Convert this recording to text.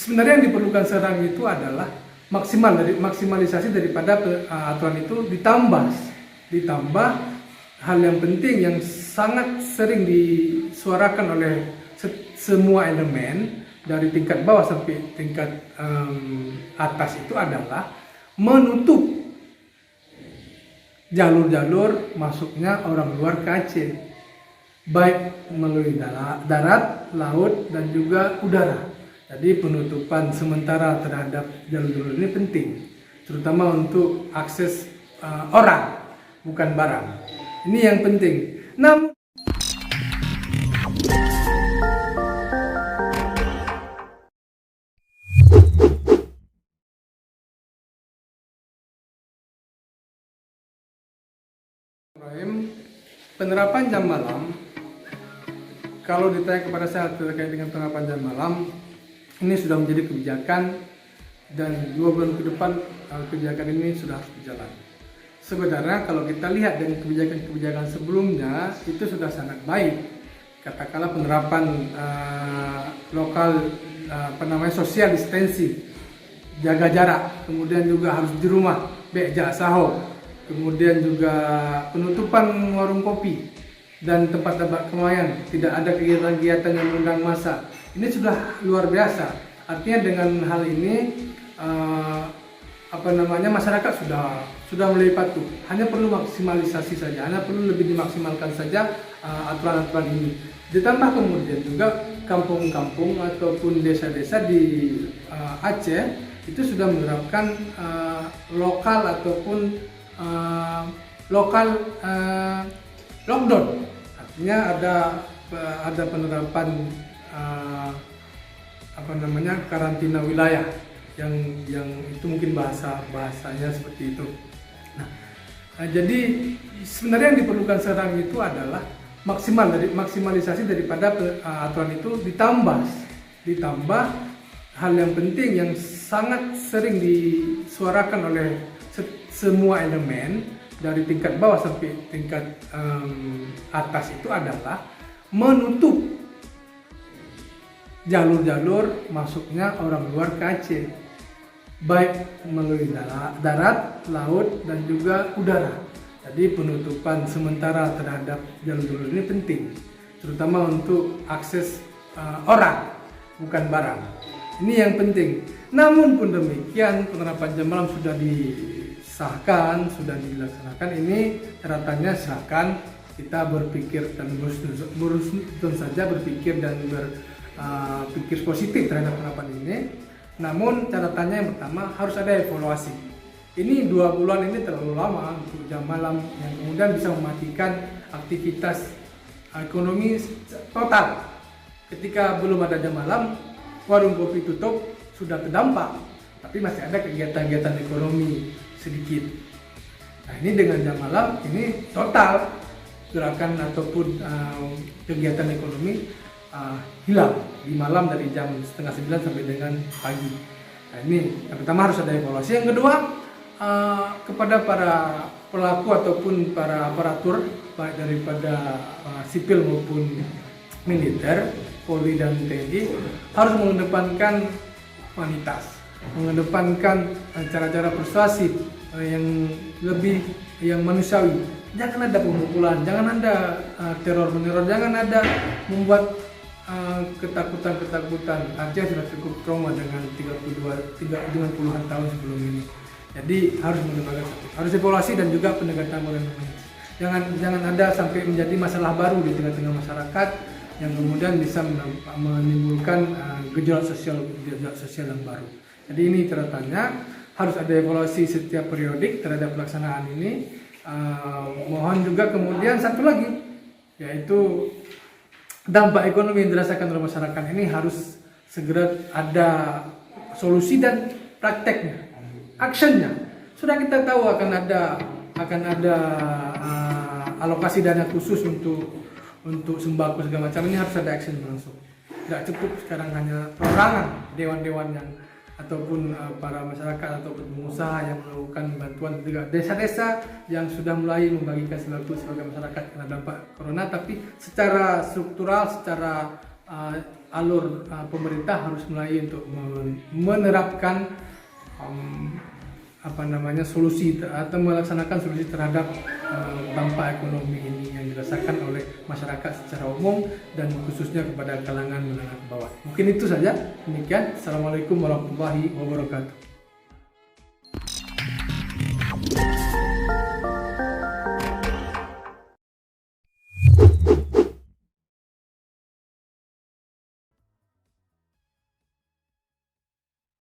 sebenarnya yang diperlukan sekarang itu adalah maksimalisasi daripada aturan itu ditambah hal yang penting yang sangat sering disuarakan oleh semua elemen dari tingkat bawah sampai tingkat atas itu adalah menutup jalur-jalur masuknya orang luar ke Aceh, baik melalui darat, laut, dan juga udara. Jadi penutupan sementara terhadap jalur-jalur ini penting, terutama untuk akses orang, bukan barang. Ini yang penting. Namun penerapan jam malam, kalau ditanya kepada saya terkait dengan penerapan jam malam, ini sudah menjadi kebijakan dan 2 bulan ke depan kebijakan ini sudah harus berjalan. Sebenarnya kalau kita lihat dengan kebijakan-kebijakan sebelumnya itu sudah sangat baik. Katakanlah penerapan lokal social distancing, jaga jarak, kemudian juga harus di rumah, beja sahur, kemudian juga penutupan warung kopi dan tempat-tempat keramaian, tidak ada kegiatan-kegiatan yang mengundang massa. Ini sudah luar biasa. Artinya dengan hal ini masyarakat sudah mulai patuh. Hanya perlu maksimalisasi saja, hanya perlu lebih dimaksimalkan saja aturan-aturan ini. Ditambah kemudian juga kampung-kampung ataupun desa-desa di Aceh itu sudah menerapkan lokal ataupun lockdown. Artinya ada penerapan karantina wilayah yang itu mungkin bahasanya seperti itu. Nah, jadi sebenarnya yang diperlukan sekarang itu adalah maksimalisasi daripada aturan itu ditambah hal yang penting yang sangat sering disuarakan oleh semua elemen dari tingkat bawah sampai tingkat atas itu adalah menutup jalur-jalur masuknya orang luar ke Aceh, baik melalui darat, laut, dan juga udara. Jadi penutupan sementara terhadap jalur-jalur ini penting, terutama untuk akses orang, bukan barang. Ini yang penting. Namun pun demikian, penerapan jam malam sudah disahkan, sudah dilaksanakan. Ini catatannya silakan kita berpikir dan tentu saja berpikir dan berpikir positif terhadap penerapan ini. Namun catatannya yang pertama harus ada evaluasi. Ini 2 bulan ini terlalu lama untuk jam malam yang kemudian bisa mematikan aktivitas ekonomi total. Ketika belum ada jam malam, warung kopi tutup, sudah terdampak, tapi masih ada kegiatan-kegiatan ekonomi sedikit. Nah, ini dengan jam malam ini total gerakan ataupun kegiatan ekonomi hilang di malam dari jam 8:30 sampai dengan pagi. Nah, ini yang pertama harus ada evaluasi. Yang kedua, kepada para pelaku ataupun para aparatur baik daripada sipil maupun militer, Polri dan TNI harus mengedepankan humanitas, mengedepankan cara-cara persuasif yang manusiawi. Jangan ada pemukulan, jangan ada teror-meneror, jangan ada membuat ketakutan. Aceh sudah cukup trauma dengan 30 puluhan tahun sebelum ini. Jadi harus harus evaluasi dan juga pendekatan moral. Jangan ada sampai menjadi masalah baru di tengah-tengah masyarakat yang kemudian bisa menimbulkan gejolak sosial yang baru. Jadi ini catatannya harus ada evaluasi setiap periodik terhadap pelaksanaan ini. Mohon juga kemudian satu lagi, yaitu dampak ekonomi yang dirasakan oleh masyarakat ini harus segera ada solusi dan prakteknya, actionnya. Sudah kita tahu akan ada alokasi dana khusus untuk sembako segala macam. Ini harus ada action langsung. Tidak cukup sekarang hanya perorangan dewan-dewan yang ataupun para masyarakat ataupun pengusaha yang melakukan bantuan, juga desa-desa yang sudah mulai membagikan sembako sebagai masyarakat kena dampak corona, tapi secara struktural, secara alur pemerintah harus mulai untuk menerapkan solusi atau melaksanakan solusi terhadap dampak ekonomi ini yang dirasakan oleh masyarakat secara umum dan khususnya kepada kalangan menengah ke bawah. Mungkin itu saja. Demikian. Assalamualaikum warahmatullahi wabarakatuh.